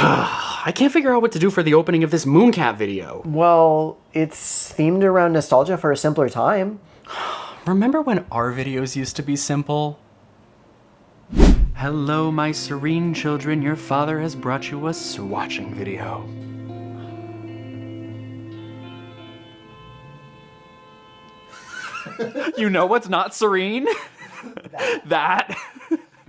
I can't figure out what to do for the opening of this Mooncat video. Well, it's themed around nostalgia for a simpler time. Remember when our videos used to be simple? Hello, my serene children. Your father has brought you a swatching video. You know what's not serene? That.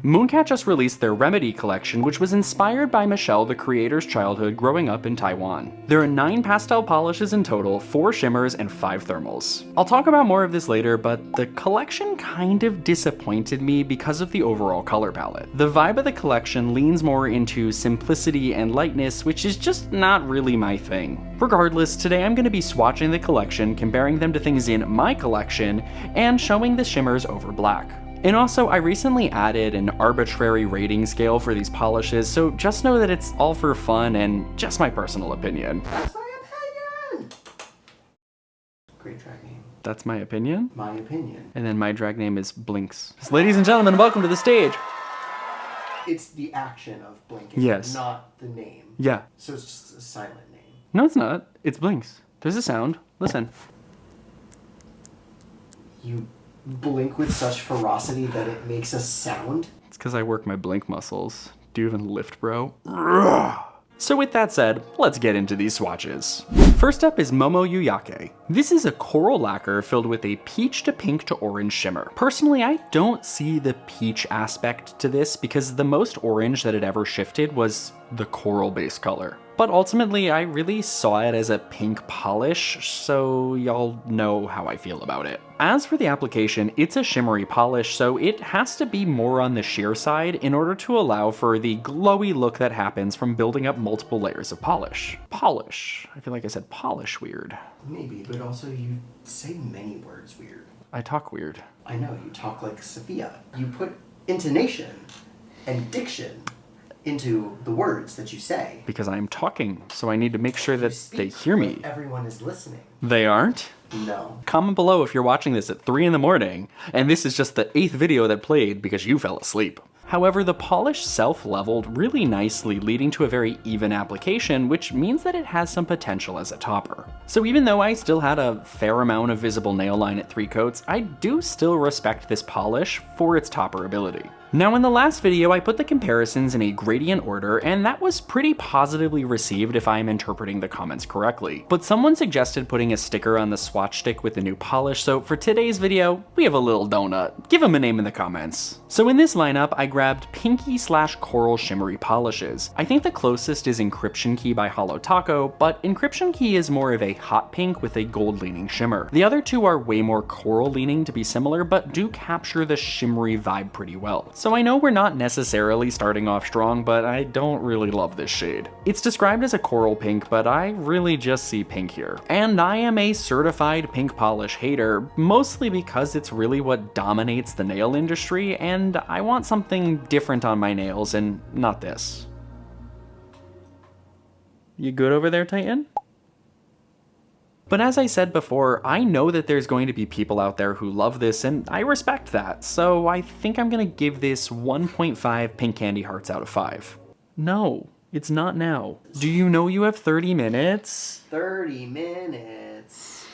Mooncat just released their Remedy collection, which was inspired by Michelle, the creator's childhood growing up in Taiwan. There are 9 pastel polishes in total, 4 shimmers, and 5 thermals. I'll talk about more of this later, but the collection kind of disappointed me because of the overall color palette. The vibe of the collection leans more into simplicity and lightness, which is just not really my thing. Regardless, today I'm going to be swatching the collection, comparing them to things in my collection, and showing the shimmers over black. And also, I recently added an arbitrary rating scale for these polishes, so just know that it's all for fun and just my personal opinion. That's my opinion! Great drag name. That's my opinion? My opinion. And then my drag name is Blinks. So ladies and gentlemen, welcome to the stage! It's the action of blinking, yes, not the name. Yeah. So it's just a silent name. No, it's not. It's Blinks. There's a sound. Listen. You blink with such ferocity that it makes a sound? It's because I work my blink muscles. Do you even lift, bro? So with that said, let's get into these swatches. First up is Momo Yuyake. This is a coral lacquer filled with a peach to pink to orange shimmer. Personally, I don't see the peach aspect to this because the most orange that it ever shifted was the coral base color. But ultimately, I really saw it as a pink polish, so y'all know how I feel about it. As for the application, it's a shimmery polish, so it has to be more on the sheer side in order to allow for the glowy look that happens from building up multiple layers of polish. Polish. I feel like I said polish weird. Maybe, but also you say many words weird. I talk weird. I know, you talk like Sophia. You put intonation and diction into the words that you say. Because I'm talking, so I need to make sure that they hear me. Everyone is listening. They aren't? No. Comment below if you're watching this at 3 in the morning, and this is just the 8th video that played because you fell asleep. However, the polish self-leveled really nicely, leading to a very even application, which means that it has some potential as a topper. So even though I still had a fair amount of visible nail line at 3 coats, I do still respect this polish for its topper ability. Now in the last video, I put the comparisons in a gradient order, and that was pretty positively received if I'm interpreting the comments correctly. But someone suggested putting a sticker on the swatch stick with the new polish, so for today's video, we have a little donut. Give him a name in the comments. So in this lineup, I grabbed pinky / coral shimmery polishes. I think the closest is Encryption Key by Hollow Taco, but Encryption Key is more of a hot pink with a gold leaning shimmer. The other two are way more coral leaning to be similar, but do capture the shimmery vibe pretty well. So I know we're not necessarily starting off strong, but I don't really love this shade. It's described as a coral pink, but I really just see pink here. And I am a certified pink polish hater, mostly because it's really what dominates the nail industry, and I want something different on my nails and not this. You good over there, Titan? But as I said before, I know that there's going to be people out there who love this, and I respect that, so I think I'm gonna give this 1.5 pink candy hearts out of 5. No, it's not now. Do you know you have 30 minutes? 30 minutes.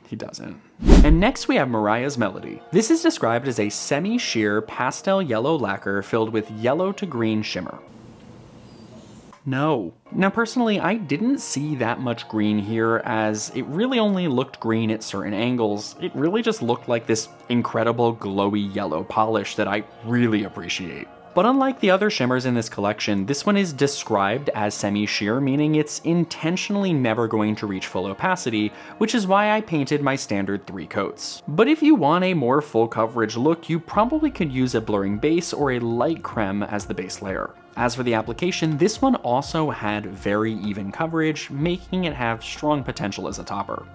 He doesn't. And next we have Murraya's Melody. This is described as a semi-sheer pastel yellow lacquer filled with yellow to green shimmer. No. Now personally, I didn't see that much green here, as it really only looked green at certain angles. It really just looked like this incredible glowy yellow polish that I really appreciate. But unlike the other shimmers in this collection, this one is described as semi-sheer, meaning it's intentionally never going to reach full opacity, which is why I painted my standard 3 coats. But if you want a more full coverage look, you probably could use a blurring base or a light creme as the base layer. As for the application, this one also had very even coverage, making it have strong potential as a topper.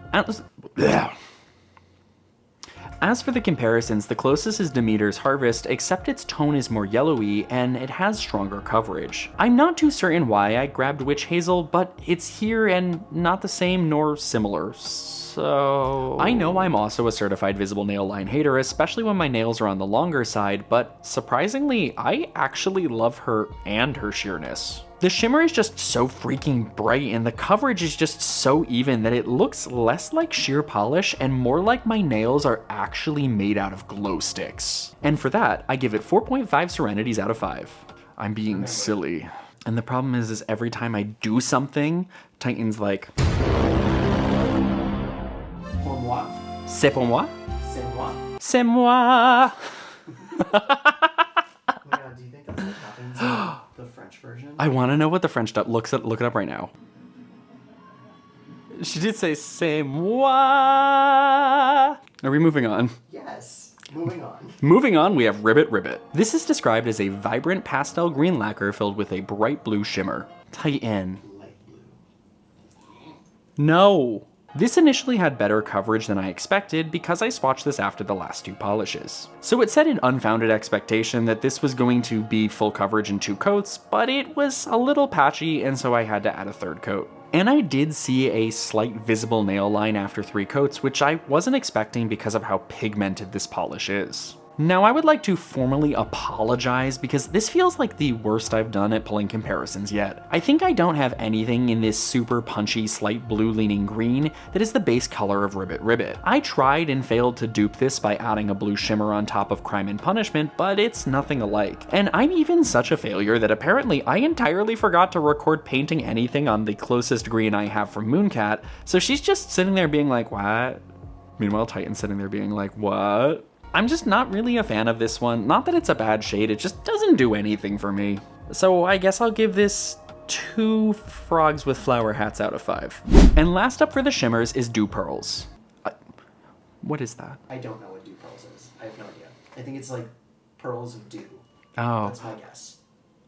As for the comparisons, the closest is Demeter's Harvest, except its tone is more yellowy and it has stronger coverage. I'm not too certain why I grabbed Witch Hazel, but it's here and not the same nor similar. So I know I'm also a certified visible nail line hater, especially when my nails are on the longer side, but surprisingly, I actually love her and her sheerness. The shimmer is just so freaking bright and the coverage is just so even that it looks less like sheer polish and more like my nails are actually made out of glow sticks. And for that, I give it 4.5 Serenities out of 5. I'm being silly. And the problem is every time I do something, Titan's like, Pour moi. C'est pour moi? C'est moi. C'est moi! Oh my god, do you think that's what happens in the French version? I want to know what the French dub look it up right now. She did say c'est moi. Are we moving on? Yes. Moving on. Moving on, we have Ribbit Ribbit. This is described as a vibrant pastel green lacquer filled with a bright blue shimmer. Titan. Light blue. No. This initially had better coverage than I expected because I swatched this after the last 2 polishes. So it set an unfounded expectation that this was going to be full coverage in 2 coats, but it was a little patchy and so I had to add a 3rd coat. And I did see a slight visible nail line after 3 coats, which I wasn't expecting because of how pigmented this polish is. Now I would like to formally apologize because this feels like the worst I've done at pulling comparisons yet. I think I don't have anything in this super punchy slight blue leaning green that is the base color of Ribbit Ribbit. I tried and failed to dupe this by adding a blue shimmer on top of Crime and Punishment, but it's nothing alike. And I'm even such a failure that apparently I entirely forgot to record painting anything on the closest green I have from Mooncat, so she's just sitting there being like, what? Meanwhile, Titan's sitting there being like, what? I'm just not really a fan of this one. Not that it's a bad shade, it just doesn't do anything for me. So I guess I'll give this 2 frogs with flower hats out of 5. And last up for the shimmers is Dewpearls. What is that? I don't know what Dewpearls is. I have no idea. I think it's like pearls of dew. Oh. That's my guess.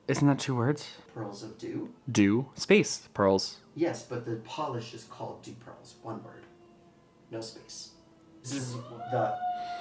Isn't that 2 words? Pearls of dew? Dew, space, pearls. Yes, but the polish is called Dewpearls. 1 word. No space. This is the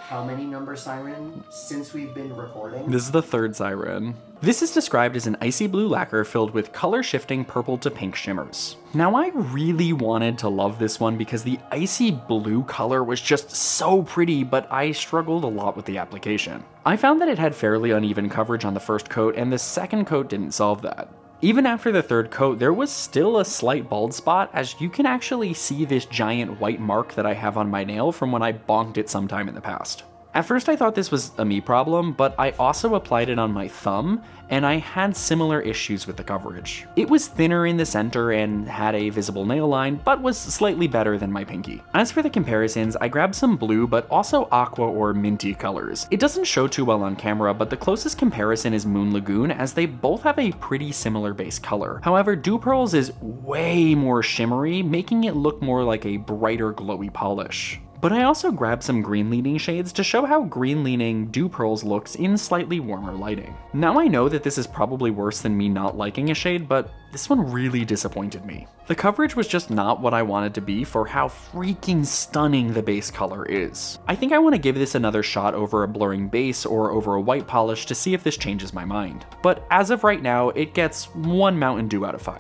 how many number siren since we've been recording? This is the 3rd siren. This is described as an icy blue lacquer filled with color-shifting purple to pink shimmers. Now I really wanted to love this one because the icy blue color was just so pretty, but I struggled a lot with the application. I found that it had fairly uneven coverage on the 1st coat, and the 2nd coat didn't solve that. Even after the 3rd coat, there was still a slight bald spot, as you can actually see this giant white mark that I have on my nail from when I bonked it sometime in the past. At first I thought this was a me problem, but I also applied it on my thumb, and I had similar issues with the coverage. It was thinner in the center and had a visible nail line, but was slightly better than my pinky. As for the comparisons, I grabbed some blue, but also aqua or minty colors. It doesn't show too well on camera, but the closest comparison is Moon Lagoon, as they both have a pretty similar base color. However, Dewpearls is way more shimmery, making it look more like a brighter glowy polish. But I also grabbed some green leaning shades to show how green leaning Dewpearls looks in slightly warmer lighting. Now I know that this is probably worse than me not liking a shade, but this one really disappointed me. The coverage was just not what I wanted to be for how freaking stunning the base color is. I think I want to give this another shot over a blurring base or over a white polish to see if this changes my mind. But as of right now, it gets 1 Mountain Dew out of 5.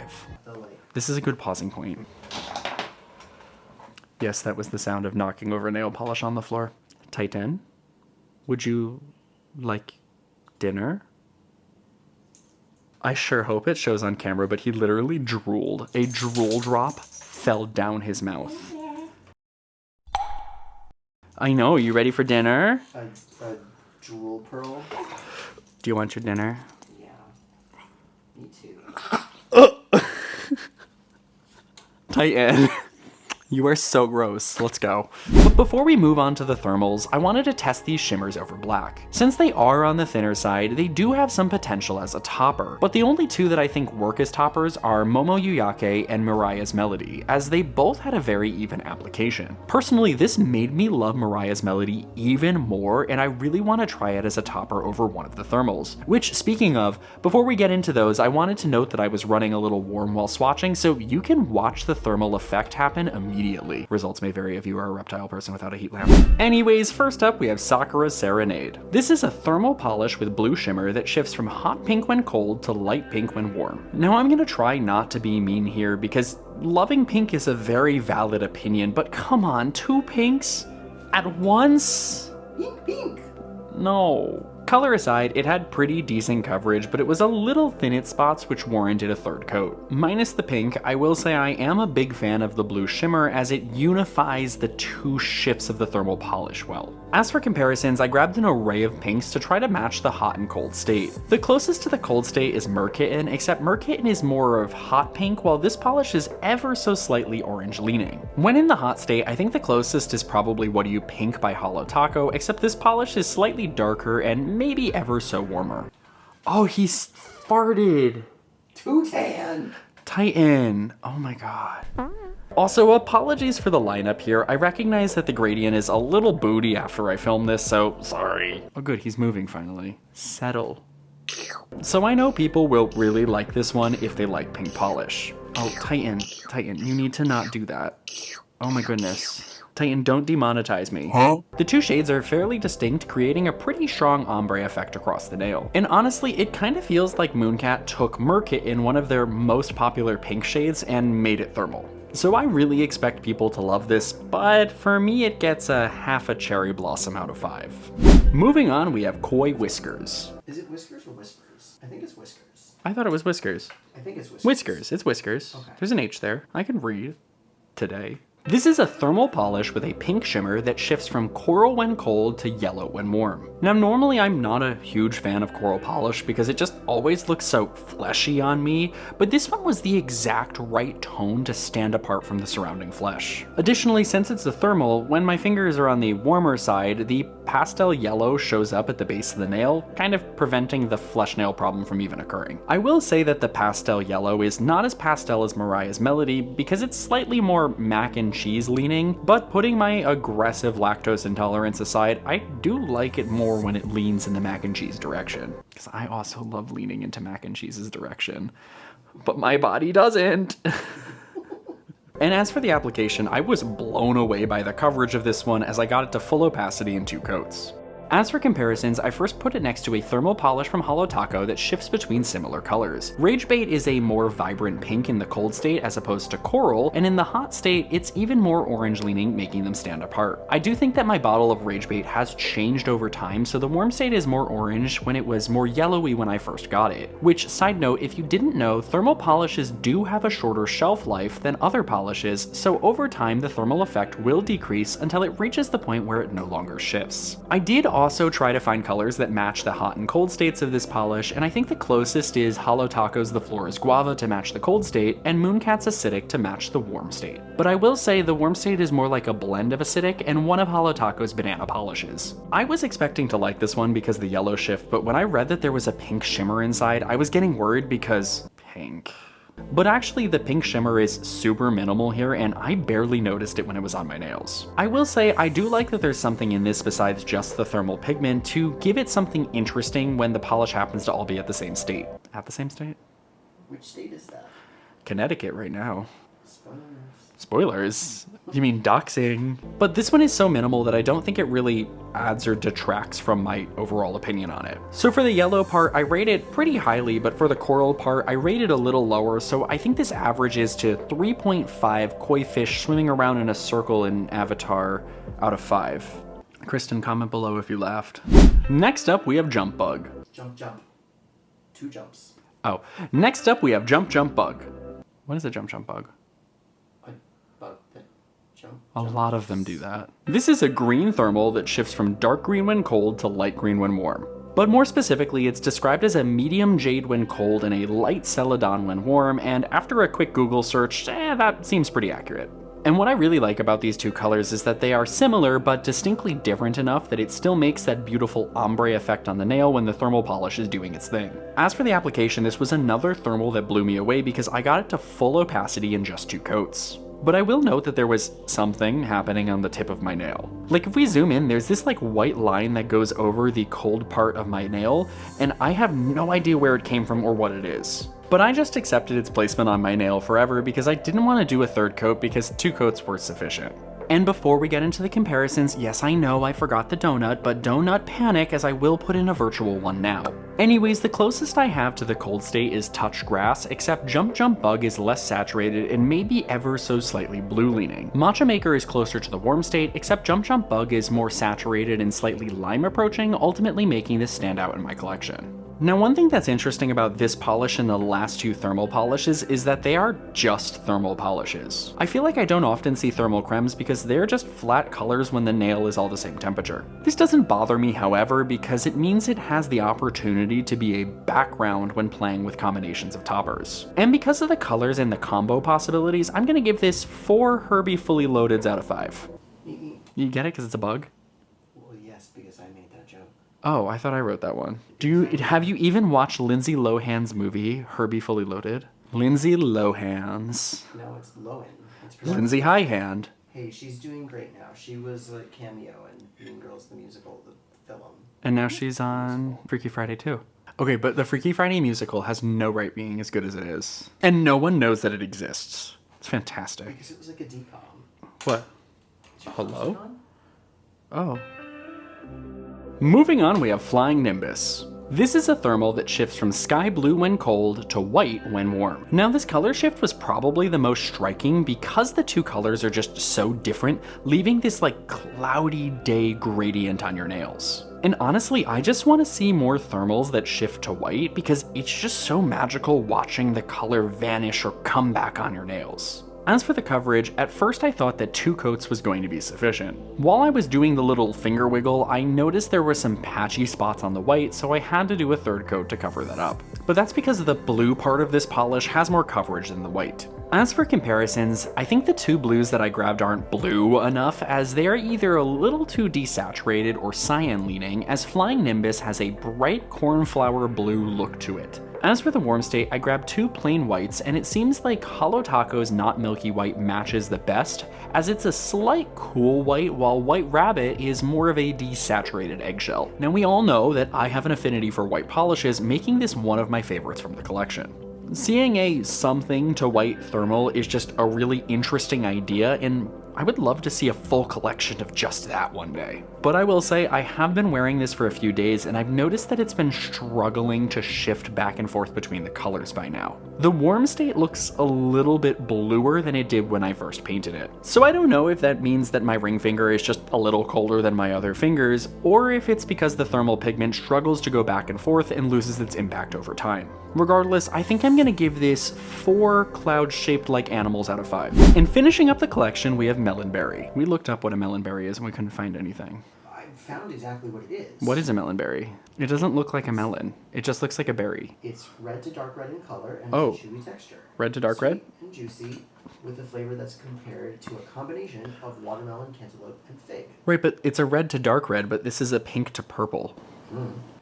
This is a good pausing point. Yes, that was the sound of knocking over nail polish on the floor. Titan, would you like dinner? I sure hope it shows on camera, but he literally drooled. A drool drop fell down his mouth. I know, you ready for dinner? A drool pearl? Do you want your dinner? Yeah. Me too. Titan. You are so gross. Let's go. But before we move on to the thermals, I wanted to test these shimmers over black. Since they are on the thinner side, they do have some potential as a topper, but the only 2 that I think work as toppers are Momo Yuyake and Murraya's Melody, as they both had a very even application. Personally, this made me love Murraya's Melody even more, and I really want to try it as a topper over one of the thermals. Which, speaking of, before we get into those, I wanted to note that I was running a little warm while swatching, so you can watch the thermal effect happen immediately. Results may vary if you are a reptile person. person without a heat lamp. Anyways, first up we have Sakura's Serenade. This is a thermal polish with blue shimmer that shifts from hot pink when cold to light pink when warm. Now I'm gonna try not to be mean here because loving pink is a very valid opinion, but come on, 2 pinks at once? Pink. No. Color aside, it had pretty decent coverage, but it was a little thin at spots which warranted a third coat. Minus the pink, I will say I am a big fan of the blue shimmer as it unifies the 2 shifts of the thermal polish well. As for comparisons, I grabbed an array of pinks to try to match the hot and cold state. The closest to the cold state is Murkitten, except Murkitten is more of hot pink, while this polish is ever so slightly orange leaning. When in the hot state, I think the closest is probably What Do You Pink by Holo Taco, except this polish is slightly darker and maybe ever so warmer. Oh, he's farted. Too tan. Titan. Oh my god. Also, apologies for the lineup here. I recognize that the gradient is a little booty after I filmed this, so sorry. Oh good, he's moving finally. Settle. So I know people will really like this one if they like pink polish. Oh, Titan, you need to not do that. Oh my goodness. Titan, don't demonetize me. Huh? The 2 shades are fairly distinct, creating a pretty strong ombre effect across the nail. And honestly, it kind of feels like Mooncat took Murkit in one of their most popular pink shades and made it thermal. So I really expect people to love this, but for me it gets a half a cherry blossom out of 5. Moving on, we have Koi Whiskers. Is it Whiskers or Whispers? I think it's Whiskers. I thought it was Whiskers. I think it's Whiskers. Whiskers, it's Whiskers. Okay. There's an H there. I can read today. This is a thermal polish with a pink shimmer that shifts from coral when cold to yellow when warm. Now normally I'm not a huge fan of coral polish because it just always looks so fleshy on me, but this one was the exact right tone to stand apart from the surrounding flesh. Additionally, since it's a thermal, when my fingers are on the warmer side, the pastel yellow shows up at the base of the nail, kind of preventing the flesh nail problem from even occurring. I will say that the pastel yellow is not as pastel as Murraya's Melody because it's slightly more mac and cheese leaning, but putting my aggressive lactose intolerance aside, I do like it more when it leans in the mac and cheese direction. Because I also love leaning into mac and cheese's direction, but my body doesn't. And as for the application, I was blown away by the coverage of this one as I got it to full opacity in 2 coats. As for comparisons, I first put it next to a thermal polish from Holo Taco that shifts between similar colors. Rage Bait is a more vibrant pink in the cold state as opposed to coral, and in the hot state, it's even more orange leaning, making them stand apart. I do think that my bottle of Rage Bait has changed over time, so the warm state is more orange when it was more yellowy when I first got it. Which, side note, if you didn't know, thermal polishes do have a shorter shelf life than other polishes, so over time the thermal effect will decrease until it reaches the point where it no longer shifts. I did also try to find colors that match the hot and cold states of this polish, and I think the closest is Holo Taco's The Floor is Guava to match the cold state, and Mooncat's Acidic to match the warm state. But I will say the warm state is more like a blend of Acidic and one of Holo Taco's banana polishes. I was expecting to like this one because of the yellow shift, but when I read that there was a pink shimmer inside, I was getting worried because pink. But actually the pink shimmer is super minimal here and I barely noticed it when it was on my nails. I will say I do like that there's something in this besides just the thermal pigment to give it something interesting when the polish happens to all be at the same state. At the same state? Which state is that? Connecticut right now. Spoilers. Spoilers? You mean doxing? But this one is so minimal that I don't think it really adds or detracts from my overall opinion on it. So for the yellow part, I rate it pretty highly, but for the coral part, I rate it a little lower, so I think this averages to 3.5 koi fish swimming around in a circle in Avatar out of 5. Kristen, comment below if you laughed. Next up, we have Jump Bug. Jump, jump. 2 jumps. Oh, next up we have Jump Jump Bug. What is a Jump Jump Bug? A lot of them do that. This is a green thermal that shifts from dark green when cold to light green when warm. But more specifically, it's described as a medium jade when cold and a light celadon when warm, and after a quick Google search, that seems pretty accurate. And what I really like about these 2 colors is that they are similar but distinctly different enough that it still makes that beautiful ombre effect on the nail when the thermal polish is doing its thing. As for the application, this was another thermal that blew me away because I got it to full opacity in just 2 coats. But I will note that there was something happening on the tip of my nail. Like if we zoom in, there's this like white line that goes over the cold part of my nail, and I have no idea where it came from or what it is. But I just accepted its placement on my nail forever because I didn't want to do a 3rd coat because 2 coats were sufficient. And before we get into the comparisons, yes, I know I forgot the donut, but donut panic, as I will put in a virtual one now. Anyways, the closest I have to the cold state is Touch Grass, except Jump Jump Bug is less saturated and maybe ever so slightly blue leaning. Matcha Maker is closer to the warm state, except Jump Jump Bug is more saturated and slightly lime approaching, ultimately making this stand out in my collection. Now, one thing that's interesting about this polish and the last two thermal polishes is that they are just thermal polishes. I feel like I don't often see thermal cremes because they're just flat colors when the nail is all the same temperature. This doesn't bother me, however, because it means it has the opportunity to be a background when playing with combinations of toppers. And because of the colors and the combo possibilities, I'm gonna give this 4 Herbie Fully Loadeds out of 5. You get it because it's a bug? Well, yes, because I made that joke. Oh, I thought I wrote that one. Have you even watched Lindsay Lohan's movie, Herbie Fully Loaded? Lindsay Lohan's. No, it's Lohan. Lindsay High Hand. Hey, she's doing great now. She was a cameo in Mean Girls the Musical, the film. And now she's on Freaky Friday too. Okay, but the Freaky Friday musical has no right being as good as it is. And no one knows that it exists. It's fantastic. Because it was like a decom. What? Hello? Oh. Moving on, we have Flying Nimbus. This is a thermal that shifts from sky blue when cold to white when warm. Now, this color shift was probably the most striking because the two colors are just so different, leaving this like cloudy day gradient on your nails. And honestly, I just want to see more thermals that shift to white because it's just so magical watching the color vanish or come back on your nails. As for the coverage, at first I thought that 2 coats was going to be sufficient. While I was doing the little finger wiggle, I noticed there were some patchy spots on the white, so I had to do a 3rd coat to cover that up. But that's because the blue part of this polish has more coverage than the white. As for comparisons, I think the 2 blues that I grabbed aren't blue enough, as they are either a little too desaturated or cyan leaning, as Flying Nimbus has a bright cornflower blue look to it. As for the warm state, I grabbed 2 plain whites, and it seems like Holo Taco's Not Milky White matches the best, as it's a slight cool white, while White Rabbit is more of a desaturated eggshell. Now, we all know that I have an affinity for white polishes, making this one of my favorites from the collection. Seeing a something to white thermal is just a really interesting idea, and I would love to see a full collection of just that one day. But I will say, I have been wearing this for a few days, and I've noticed that it's been struggling to shift back and forth between the colors by now. The warm state looks a little bit bluer than it did when I first painted it. So I don't know if that means that my ring finger is just a little colder than my other fingers, or if it's because the thermal pigment struggles to go back and forth and loses its impact over time. Regardless, I think I'm gonna give this 4 cloud-shaped like animals out of 5. And finishing up the collection, we have Melonberry. We looked up what a melonberry is and we couldn't find anything. I found exactly what it is. What is a melonberry? It doesn't look like a melon. It just looks like a berry. It's red to dark red in color and Oh. has a chewy texture. Red to dark Sweet red? and juicy, with a flavor that's compared to a combination of watermelon, cantaloupe, and fig. Right, but it's a red to dark red, but this is a pink to purple.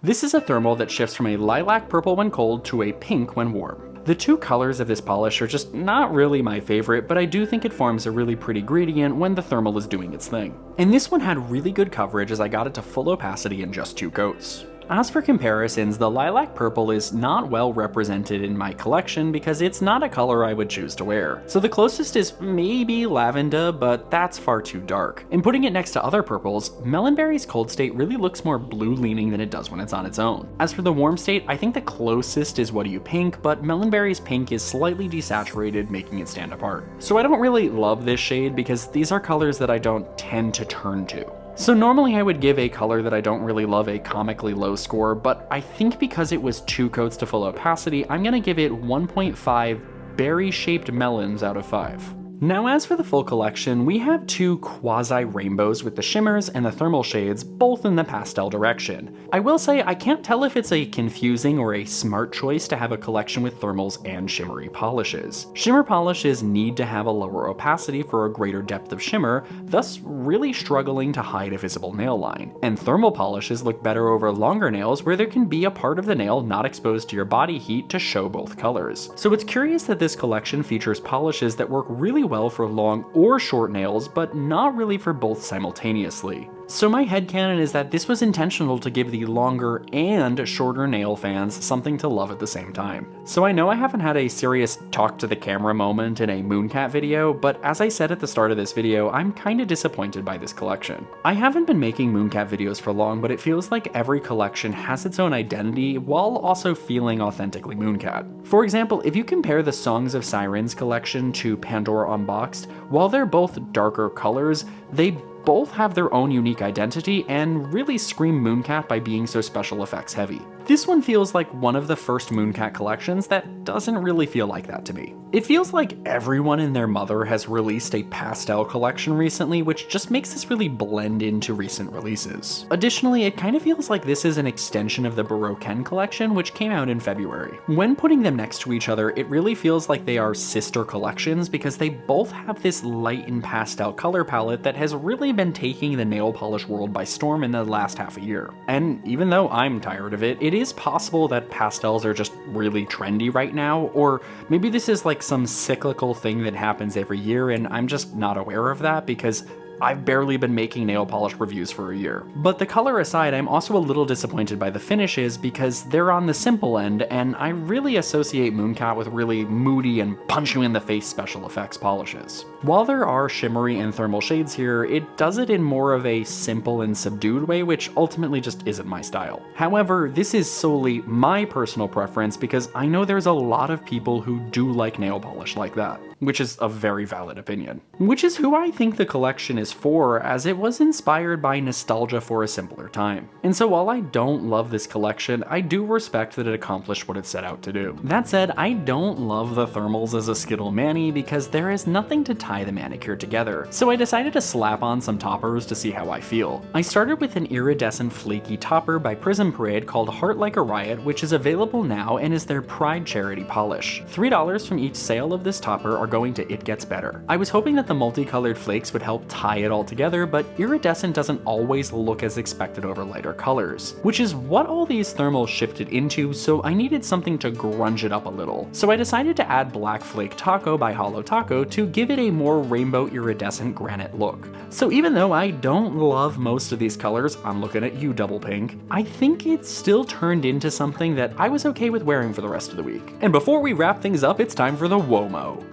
This is a thermal that shifts from a lilac purple when cold to a pink when warm. The 2 colors of this polish are just not really my favorite, but I do think it forms a really pretty gradient when the thermal is doing its thing. And this one had really good coverage as I got it to full opacity in just 2 coats. As for comparisons, the lilac purple is not well represented in my collection because it's not a color I would choose to wear. So the closest is maybe lavender, but that's far too dark. And putting it next to other purples, Melonberry's cold state really looks more blue leaning than it does when it's on its own. As for the warm state, I think the closest is What Do You Pink, but Melonberry's pink is slightly desaturated, making it stand apart. So I don't really love this shade because these are colors that I don't tend to turn to. So normally I would give a color that I don't really love a comically low score, but I think because it was 2 coats to full opacity, I'm gonna give it 1.5 berry-shaped melons out of 5. Now, as for the full collection, we have 2 quasi-rainbows with the shimmers and the thermal shades, both in the pastel direction. I will say I can't tell if it's a confusing or a smart choice to have a collection with thermals and shimmery polishes. Shimmer polishes need to have a lower opacity for a greater depth of shimmer, thus really struggling to hide a visible nail line. And thermal polishes look better over longer nails where there can be a part of the nail not exposed to your body heat to show both colors. So it's curious that this collection features polishes that work really well for long or short nails, but not really for both simultaneously. So my headcanon is that this was intentional to give the longer and shorter nail fans something to love at the same time. So I know I haven't had a serious talk to the camera moment in a Mooncat video, but as I said at the start of this video, I'm kinda disappointed by this collection. I haven't been making Mooncat videos for long, but it feels like every collection has its own identity while also feeling authentically Mooncat. For example, if you compare the Songs of Sirens collection to Pandora Unboxed, while they're both darker colors, they both have their own unique identity and really scream Mooncat by being so special effects heavy. This one feels like one of the first Mooncat collections that doesn't really feel like that to me. It feels like everyone and their mother has released a pastel collection recently, which just makes this really blend into recent releases. Additionally, it kind of feels like this is an extension of the Baroque collection, which came out in February. When putting them next to each other, it really feels like they are sister collections because they both have this light and pastel color palette that has really been taking the nail polish world by storm in the last half a year. And even though I'm tired of it, it is possible that pastels are just really trendy right now, or maybe this is like some cyclical thing that happens every year and I'm just not aware of that because I've barely been making nail polish reviews for a year. But the color aside, I'm also a little disappointed by the finishes because they're on the simple end, and I really associate Mooncat with really moody and punch you in the face special effects polishes. While there are shimmery and thermal shades here, it does it in more of a simple and subdued way, which ultimately just isn't my style. However, this is solely my personal preference because I know there's a lot of people who do like nail polish like that, which is a very valid opinion. Which is who I think the collection is for, as it was inspired by nostalgia for a simpler time. And so while I don't love this collection, I do respect that it accomplished what it set out to do. That said, I don't love the thermals as a Skittle Mani because there is nothing to tie the manicure together, so I decided to slap on some toppers to see how I feel. I started with an iridescent flaky topper by Prism Parade called Heart Like a Riot, which is available now and is their Pride charity polish. $3 from each sale of this topper are going to It Gets Better. I was hoping that the multicolored flakes would help tie it all together, but iridescent doesn't always look as expected over lighter colors, which is what all these thermals shifted into, so I needed something to grunge it up a little. So I decided to add Black Flake Taco by Hollow Taco to give it a more rainbow iridescent granite look. So even though I don't love most of these colors, I'm looking at you, Double Pink, I think it still turned into something that I was okay with wearing for the rest of the week. And before we wrap things up, it's time for the WOMO.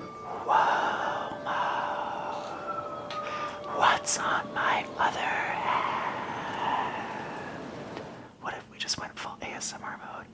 What's on my leather hand? What if we just went full ASMR mode?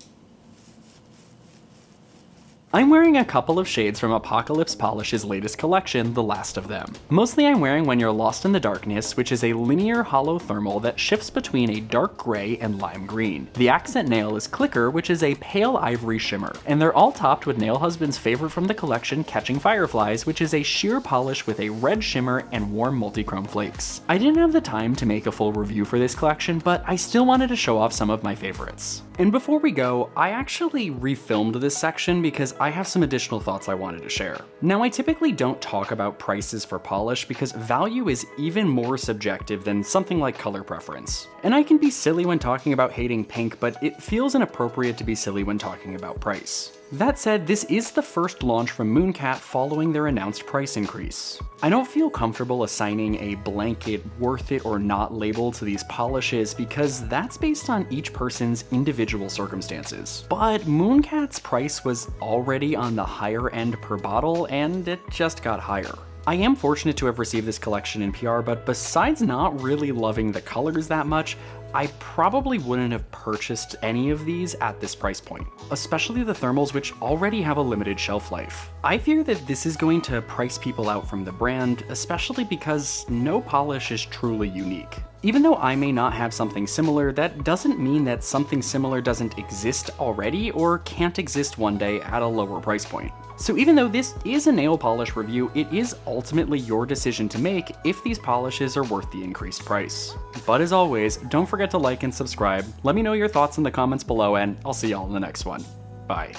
I'm wearing a couple of shades from Apocalypse Polish's latest collection, The Last of Them. Mostly I'm wearing When You're Lost in the Darkness, which is a linear hollow thermal that shifts between a dark gray and lime green. The accent nail is Clicker, which is a pale ivory shimmer. And they're all topped with Nail Husband's favorite from the collection, Catching Fireflies, which is a sheer polish with a red shimmer and warm multi-chrome flakes. I didn't have the time to make a full review for this collection, but I still wanted to show off some of my favorites. And before we go, I actually refilmed this section because I have some additional thoughts I wanted to share. Now, I typically don't talk about prices for polish because value is even more subjective than something like color preference. And I can be silly when talking about hating pink, but it feels inappropriate to be silly when talking about price. That said, this is the first launch from Mooncat following their announced price increase. I don't feel comfortable assigning a blanket worth it or not label to these polishes because that's based on each person's individual circumstances. But Mooncat's price was already on the higher end per bottle, and it just got higher. I am fortunate to have received this collection in PR, but besides not really loving the colors that much, I probably wouldn't have purchased any of these at this price point, especially the thermals, which already have a limited shelf life. I fear that this is going to price people out from the brand, especially because no polish is truly unique. Even though I may not have something similar, that doesn't mean that something similar doesn't exist already or can't exist one day at a lower price point. So even though this is a nail polish review, it is ultimately your decision to make if these polishes are worth the increased price. But as always, don't forget to like and subscribe, let me know your thoughts in the comments below, and I'll see y'all in the next one. Bye.